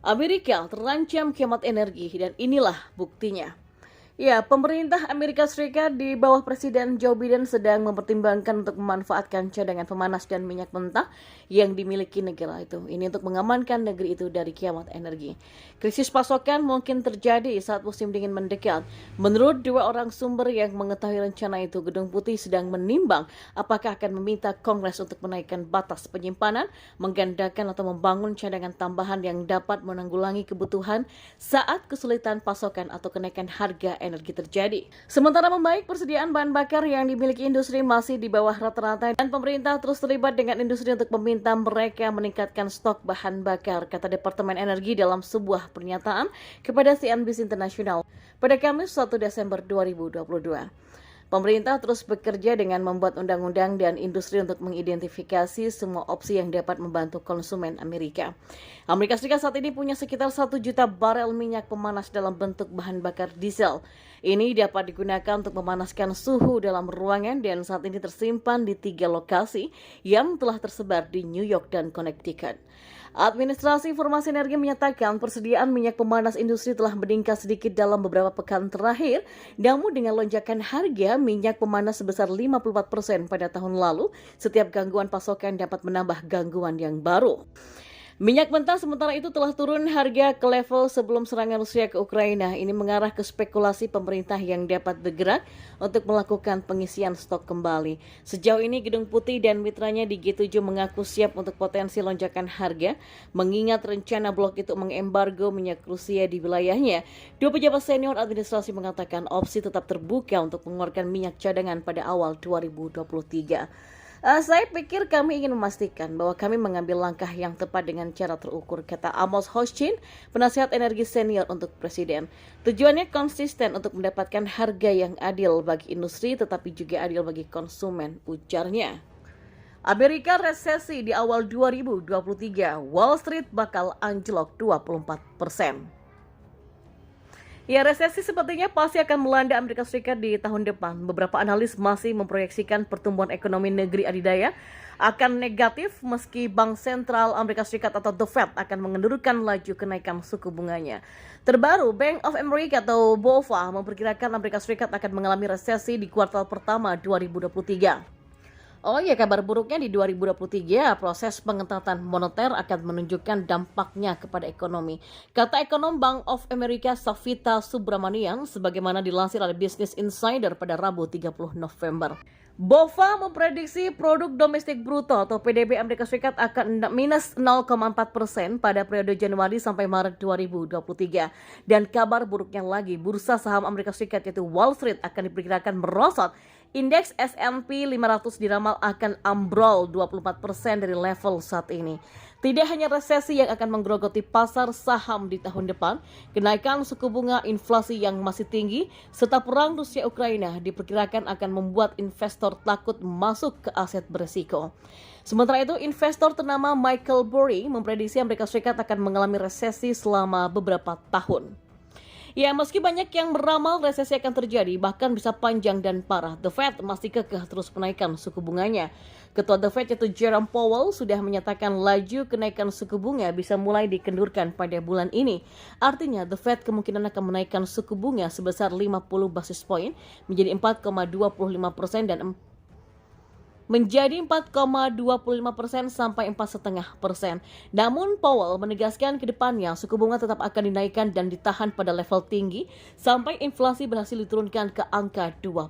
Amerika terancam kiamat energi dan inilah buktinya. Ya, pemerintah Amerika Serikat di bawah Presiden Joe Biden sedang mempertimbangkan untuk memanfaatkan cadangan pemanas dan minyak mentah yang dimiliki negara itu. Ini untuk mengamankan negeri itu dari kiamat energi. Krisis pasokan mungkin terjadi saat musim dingin mendekat. Menurut dua orang sumber yang mengetahui rencana itu, Gedung Putih sedang menimbang apakah akan meminta Kongres untuk menaikkan batas penyimpanan, menggandakan atau membangun cadangan tambahan yang dapat menanggulangi kebutuhan saat kesulitan pasokan atau kenaikan harga energi terjadi. Sementara membaik persediaan bahan bakar yang dimiliki industri masih di bawah rata-rata dan pemerintah terus terlibat dengan industri untuk meminta mereka meningkatkan stok bahan bakar, kata Departemen Energi dalam sebuah pernyataan kepada CNBC International pada Kamis 1 Desember 2022. Pemerintah terus bekerja dengan membuat undang-undang dan industri untuk mengidentifikasi semua opsi yang dapat membantu konsumen Amerika. Amerika Serikat saat ini punya sekitar 1 juta barel minyak pemanas dalam bentuk bahan bakar diesel. Ini dapat digunakan untuk memanaskan suhu dalam ruangan dan saat ini tersimpan di 3 lokasi yang telah tersebar di New York dan Connecticut. Administrasi Informasi Energi menyatakan persediaan minyak pemanas industri telah meningkat sedikit dalam beberapa pekan terakhir, namun dengan lonjakan harga minyak pemanas sebesar 54% pada tahun lalu, setiap gangguan pasokan dapat menambah gangguan yang baru. Minyak mentah sementara itu telah turun harga ke level sebelum serangan Rusia ke Ukraina. Ini mengarah ke spekulasi pemerintah yang dapat bergerak untuk melakukan pengisian stok kembali. Sejauh ini Gedung Putih dan mitranya di G7 mengaku siap untuk potensi lonjakan harga, mengingat rencana blok itu mengembargo minyak Rusia di wilayahnya. Dua pejabat senior administrasi mengatakan opsi tetap terbuka untuk mengeluarkan minyak cadangan pada awal 2023. Saya pikir kami ingin memastikan bahwa kami mengambil langkah yang tepat dengan cara terukur, kata Amos Hochstein, penasihat energi senior untuk Presiden. Tujuannya konsisten untuk mendapatkan harga yang adil bagi industri tetapi juga adil bagi konsumen, ujarnya. Amerika resesi di awal 2023, Wall Street bakal anjlok 24%. Ya, resesi sepertinya pasti akan melanda Amerika Serikat di tahun depan. Beberapa analis masih memproyeksikan pertumbuhan ekonomi negeri adidaya akan negatif meski Bank Sentral Amerika Serikat atau The Fed akan mengendurkan laju kenaikan suku bunganya. Terbaru, Bank of America atau BOFA memperkirakan Amerika Serikat akan mengalami resesi di kuartal pertama 2023. Oh ya, kabar buruknya di 2023, proses pengetatan moneter akan menunjukkan dampaknya kepada ekonomi. Kata ekonom Bank of America Savita Subramanian, sebagaimana dilansir oleh Business Insider pada Rabu 30 November. BOFA memprediksi produk domestik bruto atau PDB Amerika Serikat akan minus 0,4% pada periode Januari sampai Maret 2023. Dan kabar buruknya lagi, bursa saham Amerika Serikat yaitu Wall Street akan diperkirakan merosot. Indeks S&P 500 diramal akan ambrol 24% dari level saat ini. Tidak hanya resesi yang akan menggerogoti pasar saham di tahun depan, kenaikan suku bunga, inflasi yang masih tinggi, serta perang Rusia-Ukraina diperkirakan akan membuat investor takut masuk ke aset berisiko. Sementara itu, investor ternama Michael Burry memprediksi Amerika Serikat akan mengalami resesi selama beberapa tahun. Ya, meski banyak yang meramal resesi akan terjadi, bahkan bisa panjang dan parah, The Fed masih kekeh terus menaikkan suku bunganya. Ketua The Fed yaitu Jerome Powell sudah menyatakan laju kenaikan suku bunga bisa mulai dikendurkan pada bulan ini. Artinya, The Fed kemungkinan akan menaikkan suku bunga sebesar 50 basis poin menjadi 4,25% dan menjadi 4,25% sampai 4,5%. Namun Powell menegaskan ke depannya suku bunga tetap akan dinaikkan dan ditahan pada level tinggi sampai inflasi berhasil diturunkan ke angka 2%.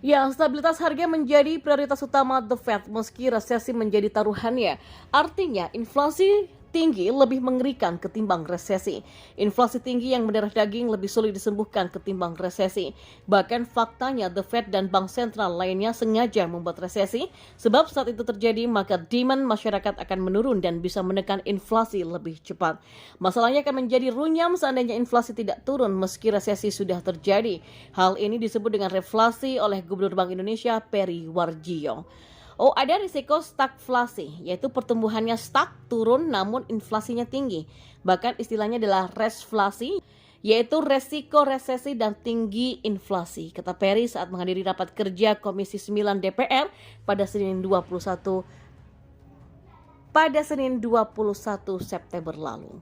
Ya, stabilitas harga menjadi prioritas utama The Fed meski resesi menjadi taruhannya. Artinya, inflasi tinggi lebih mengerikan ketimbang resesi. Inflasi tinggi yang mendarah daging lebih sulit disembuhkan ketimbang resesi. Bahkan faktanya The Fed dan bank sentral lainnya sengaja membuat resesi, sebab saat itu terjadi maka demand masyarakat akan menurun dan bisa menekan inflasi lebih cepat. Masalahnya akan menjadi runyam seandainya inflasi tidak turun meski resesi sudah terjadi. Hal ini disebut dengan reflasi oleh Gubernur Bank Indonesia Peri Warjio. Ada risiko stagflasi, yaitu pertumbuhannya stuck, turun namun inflasinya tinggi. Bahkan istilahnya adalah resflasi, yaitu resiko resesi dan tinggi inflasi, kata Peri saat menghadiri rapat kerja Komisi 9 DPR pada Senin 21 pada Senin 21 September lalu.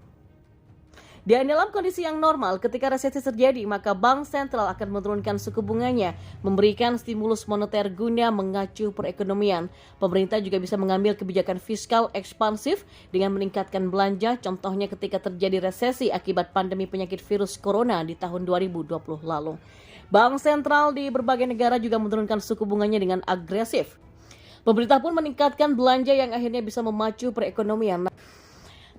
Dan dalam kondisi yang normal, ketika resesi terjadi, maka Bank Sentral akan menurunkan suku bunganya, memberikan stimulus moneter guna mengacu perekonomian. Pemerintah juga bisa mengambil kebijakan fiskal ekspansif dengan meningkatkan belanja, contohnya ketika terjadi resesi akibat pandemi penyakit virus corona di tahun 2020 lalu. Bank Sentral di berbagai negara juga menurunkan suku bunganya dengan agresif. Pemerintah pun meningkatkan belanja yang akhirnya bisa memacu perekonomian.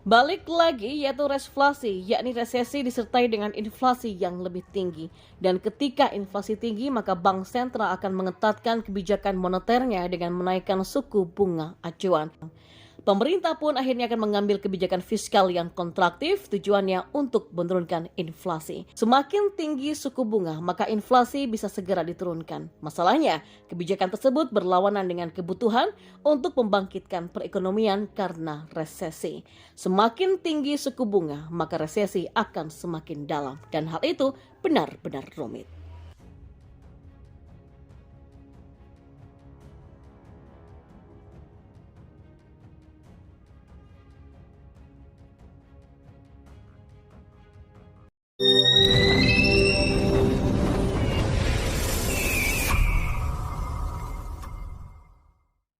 Balik lagi yaitu resflasi, yakni resesi disertai dengan inflasi yang lebih tinggi. Dan ketika inflasi tinggi, maka Bank Sentral akan mengetatkan kebijakan moneternya dengan menaikkan suku bunga acuan. Pemerintah pun akhirnya akan mengambil kebijakan fiskal yang kontraktif, tujuannya untuk menurunkan inflasi. Semakin tinggi suku bunga, maka inflasi bisa segera diturunkan. Masalahnya, kebijakan tersebut berlawanan dengan kebutuhan untuk membangkitkan perekonomian karena resesi. Semakin tinggi suku bunga, maka resesi akan semakin dalam. Dan hal itu benar-benar rumit.